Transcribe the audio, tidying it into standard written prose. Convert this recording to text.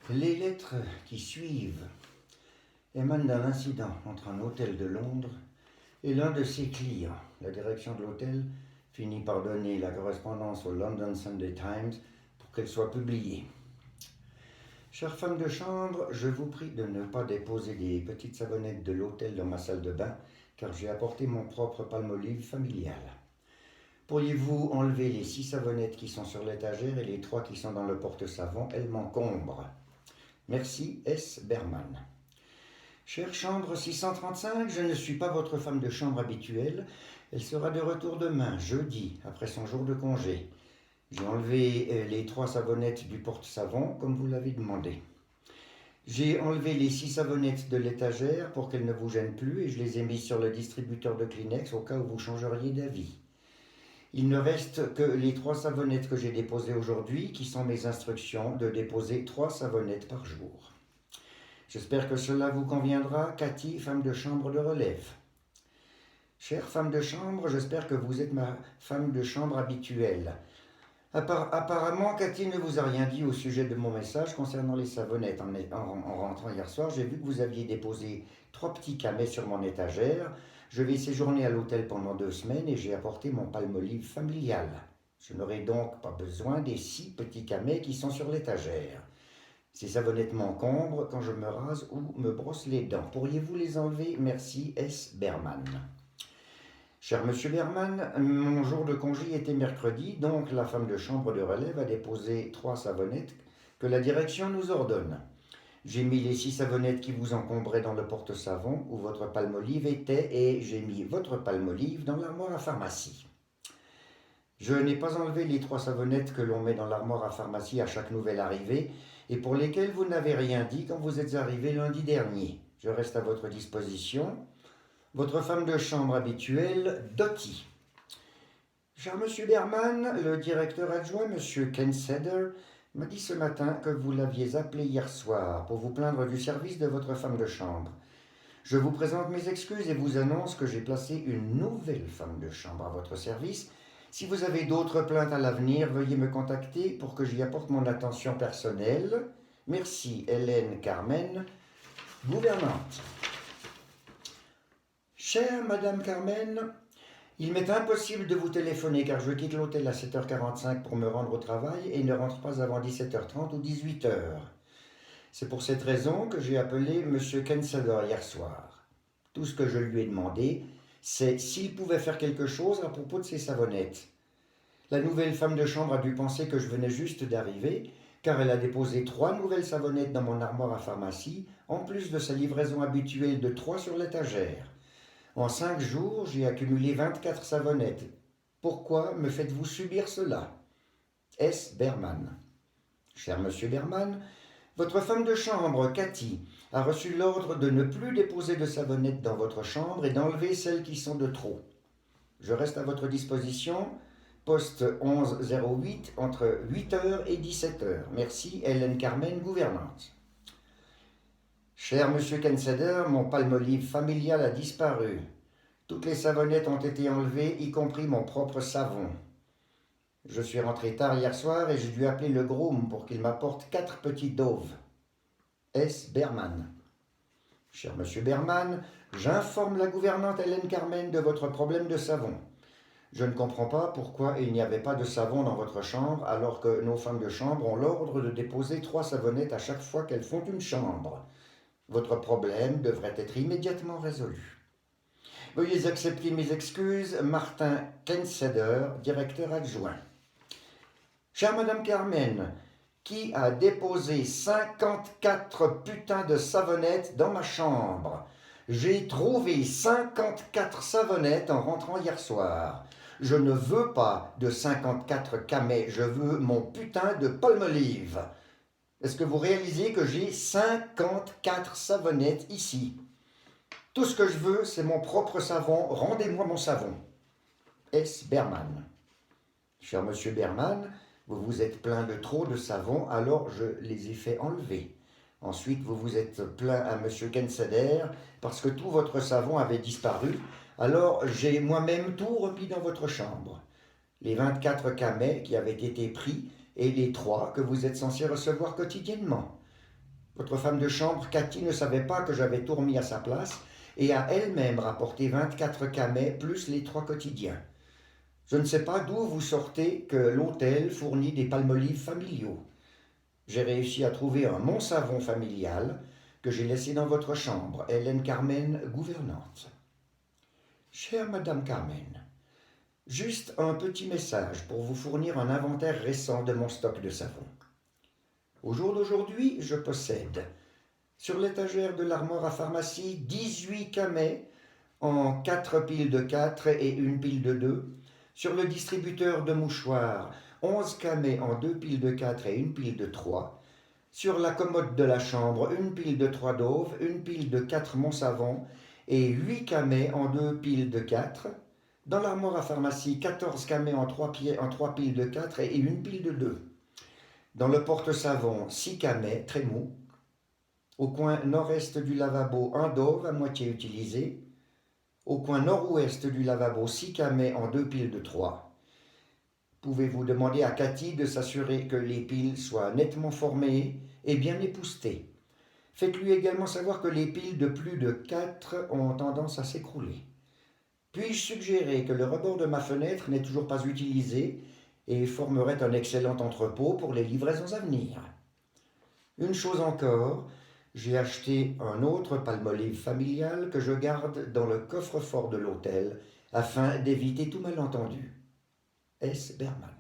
Les lettres qui suivent émanent d'un incident entre un hôtel de Londres et l'un de ses clients. La direction de l'hôtel finit par donner la correspondance au London Sunday Times pour qu'elle soit publiée. Chère femme de chambre, je vous prie de ne pas déposer des petites savonnettes de l'hôtel dans ma salle de bain, car j'ai apporté mon propre palmolive familial. Pourriez-vous enlever les 6 savonnettes qui sont sur l'étagère et les 3 qui sont dans le porte-savon? Elles m'encombrent. Merci, S. Berman. Chère chambre 635, je ne suis pas votre femme de chambre habituelle. Elle sera de retour demain, jeudi, après son jour de congé. J'ai enlevé les 3 savonnettes du porte-savon, comme vous l'avez demandé. J'ai enlevé les 6 savonnettes de l'étagère pour qu'elles ne vous gênent plus et je les ai mises sur le distributeur de Kleenex au cas où vous changeriez d'avis. Il ne reste que les 3 savonnettes que j'ai déposées aujourd'hui, qui sont mes instructions de déposer 3 savonnettes par jour. J'espère que cela vous conviendra, Cathy, femme de chambre de relève. Chère femme de chambre, j'espère que vous êtes ma femme de chambre habituelle. Apparemment, Cathy ne vous a rien dit au sujet de mon message concernant les savonnettes. En rentrant hier soir, j'ai vu que vous aviez déposé 3 petits camets sur mon étagère. Je vais séjourner à l'hôtel pendant 2 semaines et j'ai apporté mon palmolive familial. Je n'aurai donc pas besoin des 6 petits camets qui sont sur l'étagère. Ces savonnettes m'encombrent quand je me rase ou me brosse les dents. Pourriez-vous les enlever? Merci, S. Berman. Cher Monsieur Berman, mon jour de congé était mercredi, donc la femme de chambre de relève a déposé 3 savonnettes que la direction nous ordonne. J'ai mis les 6 savonnettes qui vous encombraient dans le porte-savon où votre palmolive était et j'ai mis votre palmolive dans l'armoire à pharmacie. Je n'ai pas enlevé les 3 savonnettes que l'on met dans l'armoire à pharmacie à chaque nouvelle arrivée et pour lesquelles vous n'avez rien dit quand vous êtes arrivé lundi dernier. Je reste à votre disposition. Votre femme de chambre habituelle, Dottie. Cher Monsieur Berman, le directeur adjoint, Monsieur Kenseder, m'a dit ce matin que vous l'aviez appelé hier soir pour vous plaindre du service de votre femme de chambre. Je vous présente mes excuses et vous annonce que j'ai placé une nouvelle femme de chambre à votre service. Si vous avez d'autres plaintes à l'avenir, veuillez me contacter pour que j'y apporte mon attention personnelle. Merci, Hélène Carmen, gouvernante. Chère Madame Carmen, il m'est impossible de vous téléphoner car je quitte l'hôtel à 7h45 pour me rendre au travail et ne rentre pas avant 17h30 ou 18h. C'est pour cette raison que j'ai appelé M. Kenseder hier soir. Tout ce que je lui ai demandé, c'est s'il pouvait faire quelque chose à propos de ces savonnettes. La nouvelle femme de chambre a dû penser que je venais juste d'arriver, car elle a déposé 3 nouvelles savonnettes dans mon armoire à pharmacie, en plus de sa livraison habituelle de 3 sur l'étagère. En 5 jours, j'ai accumulé 24 savonnettes. Pourquoi me faites-vous subir cela? S. Berman. Cher Monsieur Berman, votre femme de chambre, Cathy, a reçu l'ordre de ne plus déposer de savonnettes dans votre chambre et d'enlever celles qui sont de trop. Je reste à votre disposition, poste 1108, entre 8h et 17h. Merci, Hélène Carmen, gouvernante. Cher Monsieur Kenseder, mon palmolive familial a disparu. Toutes les savonnettes ont été enlevées, y compris mon propre savon. Je suis rentré tard hier soir et j'ai dû appeler le groom pour qu'il m'apporte 4 petits Dove. S. Berman. Cher Monsieur Berman, j'informe la gouvernante Hélène Carmen de votre problème de savon. Je ne comprends pas pourquoi il n'y avait pas de savon dans votre chambre alors que nos femmes de chambre ont l'ordre de déposer 3 savonnettes à chaque fois qu'elles font une chambre. Votre problème devrait être immédiatement résolu. Veuillez accepter mes excuses, Martin Kenseder, directeur adjoint. Chère Madame Carmen, qui a déposé 54 putains de savonnettes dans ma chambre? J'ai trouvé 54 savonnettes en rentrant hier soir. Je ne veux pas de 54 camets, je veux mon putain de palmolive. Est-ce que vous réalisez que j'ai 54 savonnettes ici? Tout ce que je veux, c'est mon propre savon. Rendez-moi mon savon. S. Berman. Cher Monsieur Berman, vous vous êtes plaint de trop de savon, alors je les ai fait enlever. Ensuite, vous vous êtes plaint à Monsieur Kenseder parce que tout votre savon avait disparu, alors j'ai moi-même tout remis dans votre chambre. Les 24 camets qui avaient été pris et les 3 que vous êtes censé recevoir quotidiennement. Votre femme de chambre, Cathy, ne savait pas que j'avais tout remis à sa place et a elle-même rapporté 24 camets plus les 3 quotidiens. Je ne sais pas d'où vous sortez que l'hôtel fournit des palmolives familiaux. J'ai réussi à trouver un Montsavon familial que j'ai laissé dans votre chambre, Hélène Carmen, gouvernante. Chère Madame Carmen, juste un petit message pour vous fournir un inventaire récent de mon stock de savon. Au jour d'aujourd'hui, je possède sur l'étagère de l'armoire à pharmacie 18 camets en 4 piles de 4 et une pile de 2. Sur le distributeur de mouchoirs, 11 camets en 2 piles de 4 et une pile de 3. Sur la commode de la chambre, une pile de 3 Dove, une pile de 4 Montsavon et 8 camets en 2 piles de 4. Dans l'armoire à pharmacie, 14 camets en 3 piles de 4 et une pile de 2. Dans le porte-savon, 6 camets très mous. Au coin nord-est du lavabo, un Dove à moitié utilisé. Au coin nord-ouest du lavabo, 6 camets en 2 piles de 3. Pouvez-vous demander à Cathy de s'assurer que les piles soient nettement formées et bien époustées. Faites-lui également savoir que les piles de plus de 4 ont tendance à s'écrouler. Puis-je suggérer que le rebord de ma fenêtre n'est toujours pas utilisé et formerait un excellent entrepôt pour les livraisons à venir. Une chose encore, j'ai acheté un autre palmolive familial que je garde dans le coffre-fort de l'hôtel afin d'éviter tout malentendu. S. Berman.